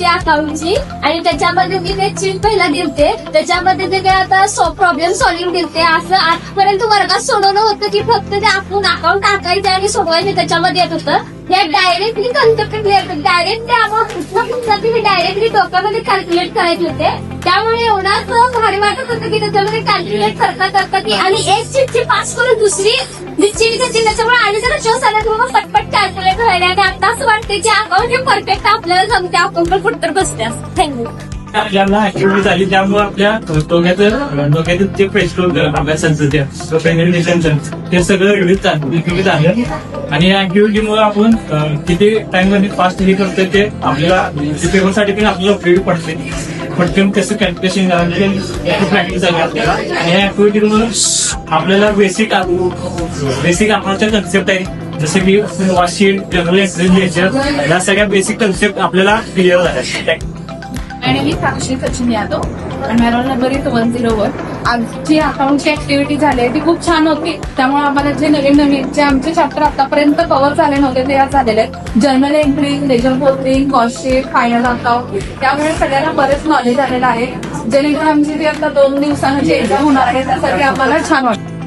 अकाउंटची आणि त्याच्यामध्ये मी ते चीट पहिला दिलते. त्याच्यामध्ये ते काय आता प्रॉब्लेम सॉल्व्हिंग दिलते. असं आजपर्यंत वर्गात सोडवलं होतं की फक्त ते आपण अकाउंट टाकायचं आणि सोडवायचं त्याच्यामध्ये येत होतं. हे डायरेक्टली कन्सेप्ट डायरेक्टली आम्हाला डायरेक्टली डोक्यामध्ये कॅल्क्युलेट करायचे होते. त्यामुळे एवढाच भारी वाटत होतं की त्याच्यामध्ये कॅल्क्युलेट करता की आणि एक चिठ्ठी पास करून दुसरी चिठ्ठी घेतली. त्याच्यामुळे आणि जरा जोश आला की बाबा पटपट कॅल्क्युलेट व्हायला आणि आता असं वाटतं की अकाउंट हे परफेक्ट आपल्याला जमते. अकाउंट पण कुठं बसते. थँक्यू. ज्यांना ऍक्टिव्हिटी झाली त्यामुळे आपल्या डोक्याचं जे प्रेशर होतं अभ्यासाचं प्रेझेंटेशनचं ते सगळं रिलीज झालं. आणि या ऍक्टिव्हिटीमुळे आपण किती टाइम मध्ये फास्ट हे करतोय ते आपल्याला पेपरसाठी पण आपल्याला उपयोगी पडते. पटकन कसं कॅल्क्युलेशन प्रॅक्टिस झाली आपल्याला. आणि या ऍक्टिव्हिटीमुळे आपल्याला बेसिक अकाउंटच्या कन्सेप्ट आहे जसं की वाशीट जनरल एंट्री लेजर या सगळ्या बेसिक कन्सेप्ट आपल्याला क्लिअर झाल्या. आणि मी साक्षी सचिन यादव आणि माझा नंबर आहे 101. आजची अकाउंटची ऍक्टिव्हिटी झाली आहे ती खूप छान होती. त्यामुळे आम्हाला जे नवीन जे आमचे चॅप्टर आतापर्यंत कव्हर झाले नव्हते ते आज झालेले आहेत. Journal entry, ledger posting, cost sheet, final account. त्यामुळे सगळ्यांना बरेच नॉलेज आलेलं आहे. जेणेकरून आमची ती आता 2 दिवसांची एक्झाम होणार आहे त्यासाठी आम्हाला छान वाटतं.